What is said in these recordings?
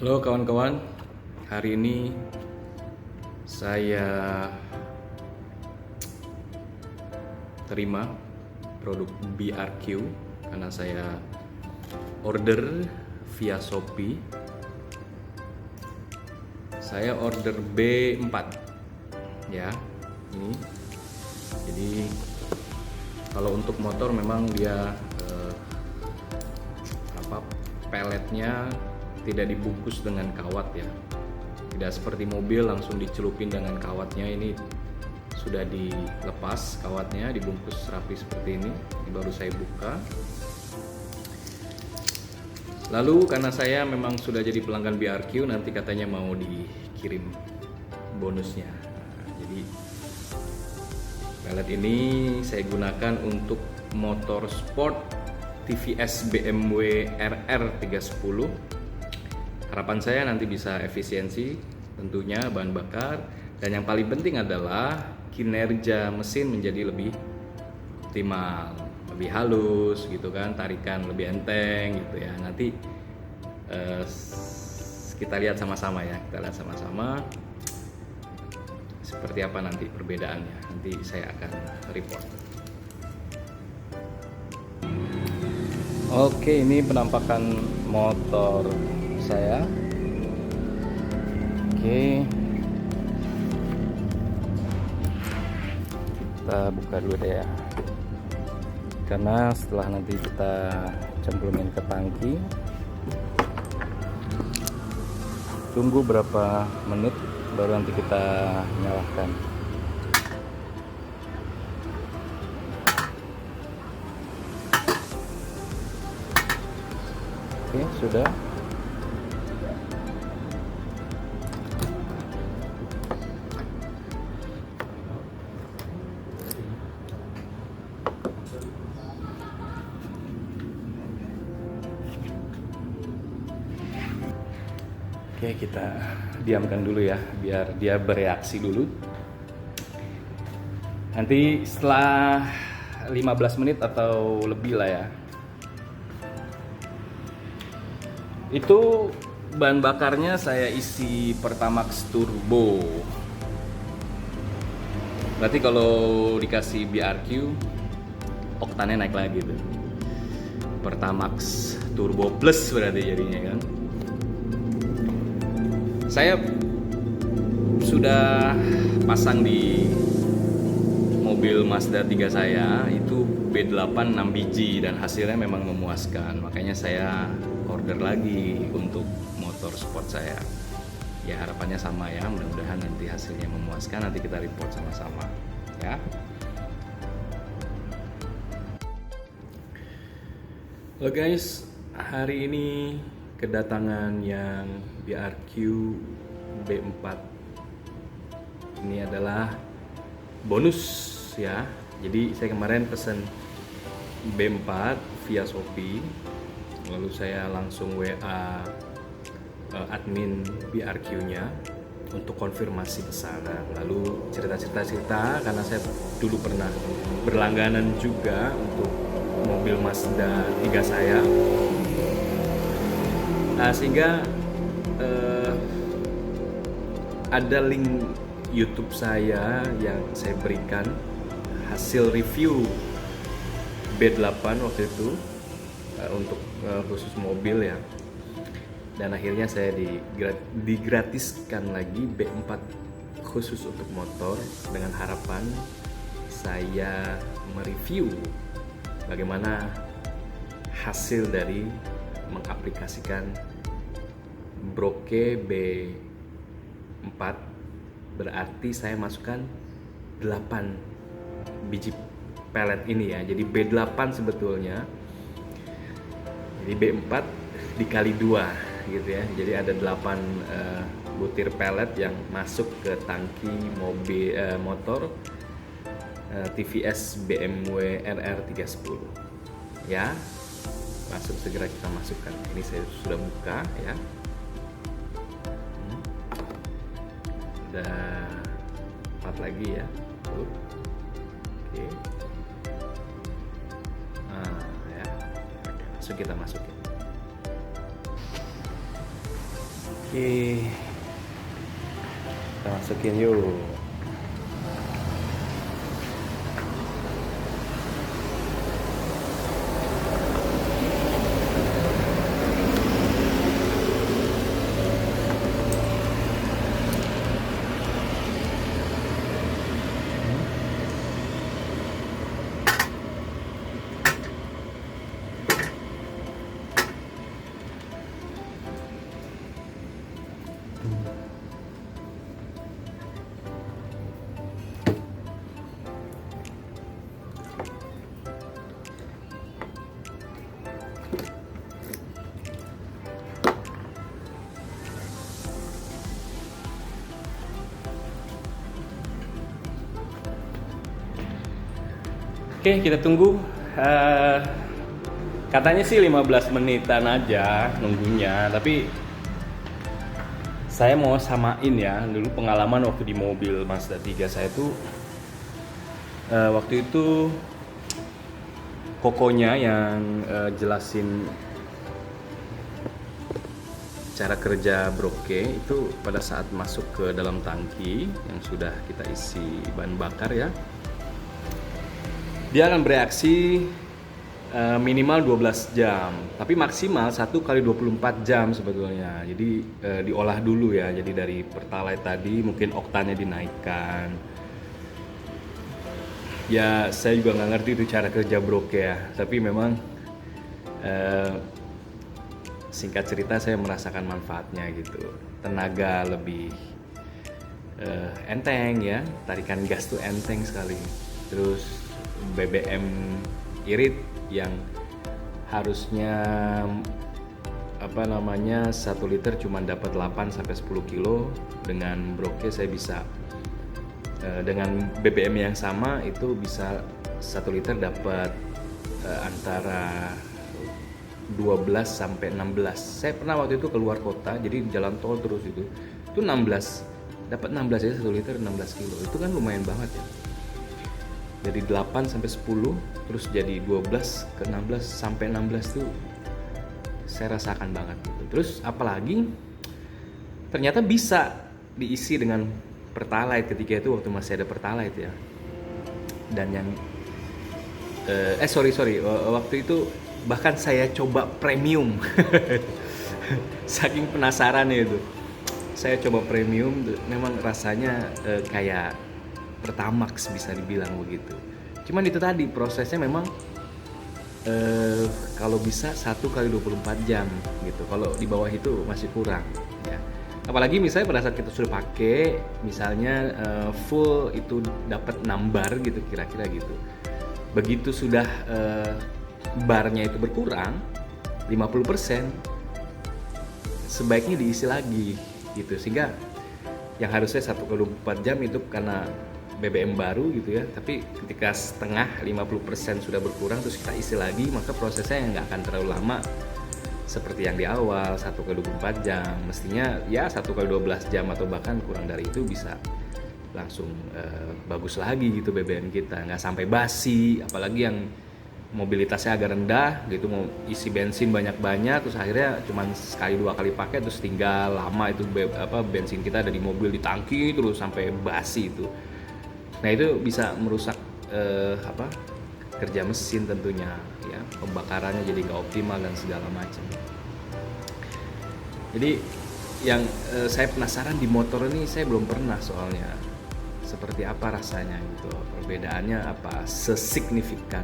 Halo kawan-kawan, hari ini saya terima produk BRQ karena saya order via Shopee. Saya order B4 ya, ini. Jadi kalau untuk motor memang dia peletnya tidak dibungkus dengan kawat ya, tidak seperti mobil langsung dicelupin dengan kawatnya. Ini sudah dilepas kawatnya, dibungkus rapi seperti ini. Ini baru saya buka. Lalu karena saya memang sudah jadi pelanggan BRQ, nanti katanya mau dikirim bonusnya. Jadi pelet ini saya gunakan untuk motor sport TVS BMW RR310. Harapan saya nanti bisa efisiensi tentunya bahan bakar, dan yang paling penting adalah kinerja mesin menjadi lebih optimal, lebih halus gitu kan, tarikan lebih enteng gitu ya. Nanti kita lihat sama-sama ya, kita lihat sama-sama seperti apa nanti perbedaannya. Nanti saya akan report. Oke, ini penampakan motor saya. Oke, kita buka dulu deh ya, karena setelah nanti kita cemplungin ke tangki, tunggu berapa menit baru nanti kita nyalakan. Oke, sudah. Oke, kita diamkan dulu ya, biar dia bereaksi dulu. Nanti setelah 15 menit atau lebih lah ya, itu bahan bakarnya saya isi Pertamax Turbo. Berarti kalau dikasih BRQ, oktannya naik lagi tuh. Pertamax Turbo Plus berarti jadinya kan. Saya sudah pasang di mobil Mazda 3 saya, itu B8 6 biji dan hasilnya memang memuaskan. Makanya saya order lagi untuk motor sport saya. Ya harapannya sama ya, mudah-mudahan nanti hasilnya memuaskan. Nanti kita report sama-sama ya. Halo guys, hari ini kedatangan yang BRQ B4. Ini adalah bonus ya. Jadi saya kemarin pesen B4 via Shopee, lalu saya langsung WA admin BRQ-nya untuk konfirmasi pesanan. Lalu cerita karena saya dulu pernah berlangganan juga untuk mobil Mazda 3 saya. Nah, sehingga ada link YouTube saya yang saya berikan hasil review B8 waktu itu untuk khusus mobil ya. Dan akhirnya saya digratiskan lagi B4 khusus untuk motor, dengan harapan saya mereview bagaimana hasil dari mengaplikasikan Broke B4. Berarti saya masukkan 8 biji pelet ini ya. Jadi B8 sebetulnya, jadi B4 dikali 2 gitu ya. Jadi ada 8 butir pelet yang masuk ke tangki mobil motor TVS BMW RR310 ya. Masuk, segera kita masukkan. Ini saya sudah buka ya. Ada 4 lagi ya. Oke. Nah, ya. Langsung kita masukin. Oke, kita masukin yuk. Oke, kita tunggu. Katanya sih 15 menitan aja nunggunya, tapi saya mau samain ya. Dulu pengalaman waktu di mobil Mazda 3 saya tuh waktu itu kokonya yang jelasin cara kerja broke itu pada saat masuk ke dalam tangki yang sudah kita isi bahan bakar ya. Dia akan bereaksi minimal 12 jam, tapi maksimal 1 kali 24 jam sebetulnya. Jadi diolah dulu ya, jadi dari Pertalite tadi mungkin oktannya dinaikkan. Ya saya juga nggak ngerti itu cara kerja broke ya, tapi memang singkat cerita saya merasakan manfaatnya gitu. Tenaga lebih enteng ya, tarikan gas tuh enteng sekali. Terus BBM irit yang harusnya 1 liter cuma dapat 8 sampai 10 kilo, dengan broke saya bisa dengan BBM yang sama itu bisa 1 liter dapat antara 12 sampai 16. Saya pernah waktu itu keluar kota, jadi jalan tol terus itu 16, dapat 16 aja 1 liter 16 kilo. Itu kan lumayan banget ya. Dari 8 sampai 10 terus jadi 12 ke 16 sampai 16 tuh saya rasakan banget gitu. Terus apalagi ternyata bisa diisi dengan Pertalite ketika itu waktu masih ada Pertalite ya. Dan yang waktu itu bahkan saya coba premium. Saking penasaran itu. Saya coba premium, memang rasanya kayak Pertamax bisa dibilang begitu. Cuman itu tadi prosesnya memang kalau bisa 1 kali 24 jam gitu. Kalau di bawah itu masih kurang ya. Apalagi misalnya pada saat kita sudah pakai, misalnya full itu dapat 6 bar gitu kira-kira gitu. Begitu sudah barnya itu berkurang 50%, sebaiknya diisi lagi gitu. Sehingga yang harusnya 1 kali 24 jam itu karena BBM baru gitu ya, tapi ketika setengah 50% sudah berkurang terus kita isi lagi, maka prosesnya nggak akan terlalu lama seperti yang di awal 1 kali 24 jam. Mestinya ya 1 kali 12 jam atau bahkan kurang dari itu bisa langsung bagus lagi gitu BBM kita, nggak sampai basi. Apalagi yang mobilitasnya agak rendah gitu, mau isi bensin banyak-banyak terus akhirnya cuma sekali 2 kali pakai terus tinggal lama itu bensin kita ada di mobil di tangki terus sampai basi itu. Nah itu bisa merusak kerja mesin tentunya ya, pembakarannya jadi nggak optimal dan segala macam. Jadi yang saya penasaran di motor ini, saya belum pernah soalnya seperti apa rasanya gitu, perbedaannya apa sesignifikan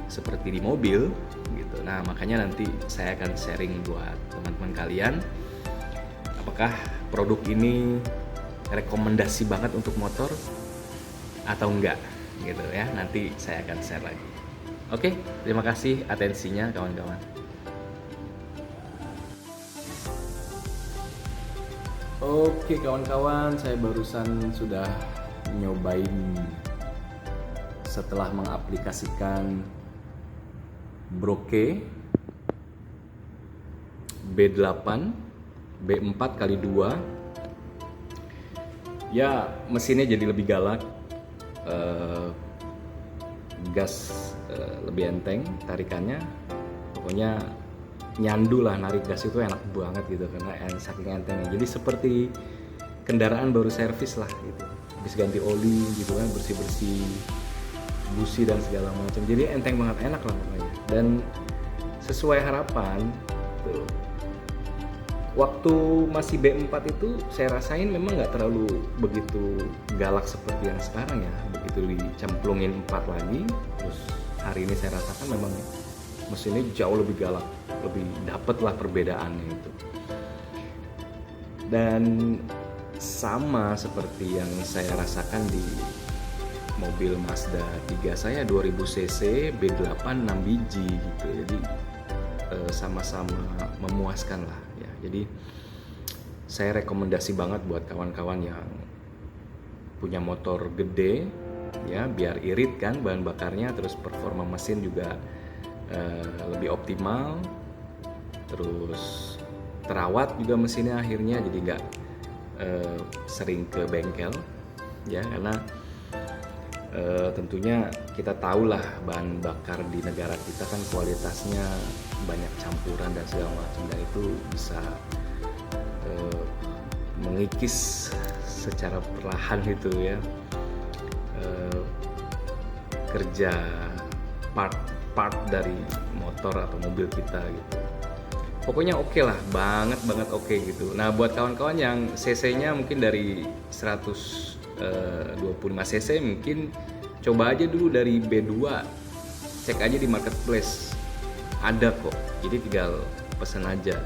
seperti di mobil gitu. Nah makanya nanti saya akan sharing buat teman-teman kalian apakah produk ini rekomendasi banget untuk motor atau enggak gitu ya. Nanti saya akan share lagi. Oke, terima kasih atensinya kawan-kawan. Oke kawan-kawan, saya barusan sudah nyobain setelah mengaplikasikan Broke B8 B4 kali 2. Ya, mesinnya jadi lebih galak. Gas lebih enteng tarikannya, pokoknya nyandu lah, narik gas itu enak banget gitu karena saking entengnya. Jadi seperti kendaraan baru servis lah gitu, habis ganti oli gitu kan, bersih-bersih busi dan segala macam. Jadi enteng banget, enak lah pokoknya. Dan sesuai harapan tuh, waktu masih B4 itu saya rasain memang nggak terlalu begitu galak seperti yang sekarang ya. Begitu dicemplungin 4 lagi, terus hari ini saya rasakan memang mesinnya jauh lebih galak, lebih dapet lah perbedaannya itu. Dan sama seperti yang saya rasakan di mobil Mazda 3 saya 2000 cc B8 6 biji gitu. Jadi sama-sama memuaskan lah ya. Jadi saya rekomendasi banget buat kawan-kawan yang punya motor gede ya, biar irit kan bahan bakarnya, terus performa mesin juga lebih optimal, terus terawat juga mesinnya akhirnya, jadi nggak sering ke bengkel ya, karena tentunya kita tahulah bahan bakar di negara kita kan kualitasnya banyak campuran dan segala macam, dan itu bisa mengikis secara perlahan gitu ya kerja part dari motor atau mobil kita gitu. Pokoknya oke lah, banget oke gitu. Nah buat kawan-kawan yang cc-nya mungkin dari 125 cc, mungkin coba aja dulu dari B2, cek aja di marketplace, ada kok. Jadi tinggal pesen aja.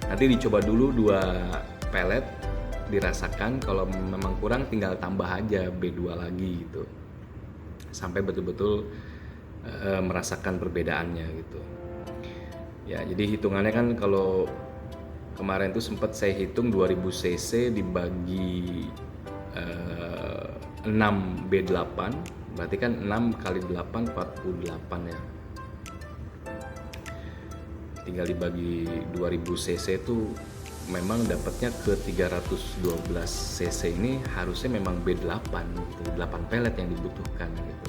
Nanti dicoba dulu 2 pelet, dirasakan. Kalau memang kurang tinggal tambah aja B2 lagi gitu, sampai betul-betul merasakan perbedaannya gitu ya. Jadi hitungannya kan kalau kemarin tuh sempat saya hitung 2000 cc dibagi 6 B8, berarti kan 6 kali 8 48 ya, tinggal dibagi 2000 cc itu memang dapatnya ke 312 cc. Ini harusnya memang B8 gitu, 8 pelet yang dibutuhkan gitu.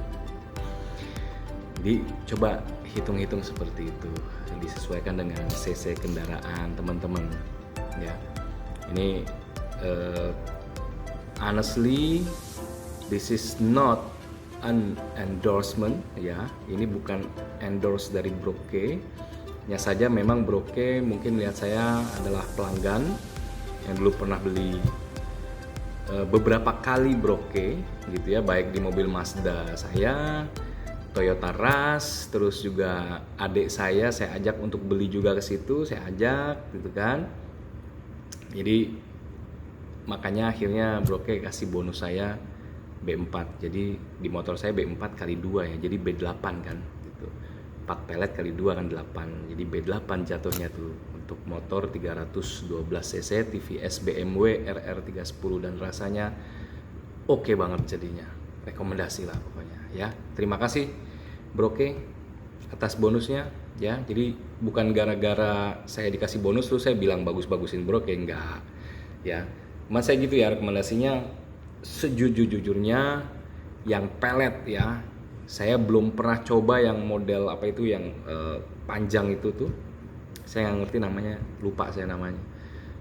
Jadi coba hitung-hitung seperti itu, disesuaikan dengan cc kendaraan teman-teman ya. Ini honestly this is not an endorsement ya, ini bukan endorse dari Broke nya saja. Memang Broke mungkin lihat saya adalah pelanggan yang dulu pernah beli beberapa kali Broke gitu ya, baik di mobil Mazda saya, Toyota Rush, terus juga adik saya ajak untuk beli juga ke situ, saya ajak gitu kan. Jadi makanya akhirnya Broke kasih bonus saya B4. Jadi di motor saya B4 kali 2 ya, jadi B8 kan gitu. 4 pelet kali 2 kan 8. Jadi B8 jatuhnya tuh untuk motor 312 cc TVS BMW RR310, dan rasanya oke banget jadinya. Rekomendasi lah pokoknya ya. Terima kasih Broke atas bonusnya ya. Jadi bukan gara-gara saya dikasih bonus terus saya bilang bagus-bagusin Broke, enggak ya. Mas saya gitu ya rekomendasinya. Sejujur-jujurnya yang pelet ya, saya belum pernah coba yang model apa itu yang panjang itu tuh, saya nggak ngerti namanya, lupa saya namanya.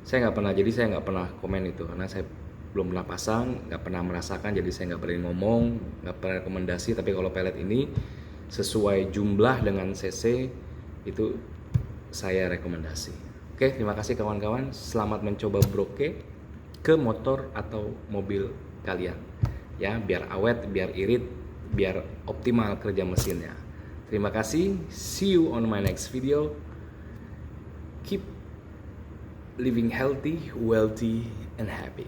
Saya nggak pernah, jadi saya nggak pernah komen itu karena saya belum pernah pasang, nggak pernah merasakan, jadi saya nggak berani ngomong, nggak pernah rekomendasi. Tapi kalau pelet ini sesuai jumlah dengan cc itu saya rekomendasi. Oke, terima kasih kawan-kawan, selamat mencoba Broke ke motor atau mobil kalian ya, biar awet, biar irit, biar optimal kerja mesinnya. Terima kasih, see you on my next video. Keep living healthy, wealthy, and happy.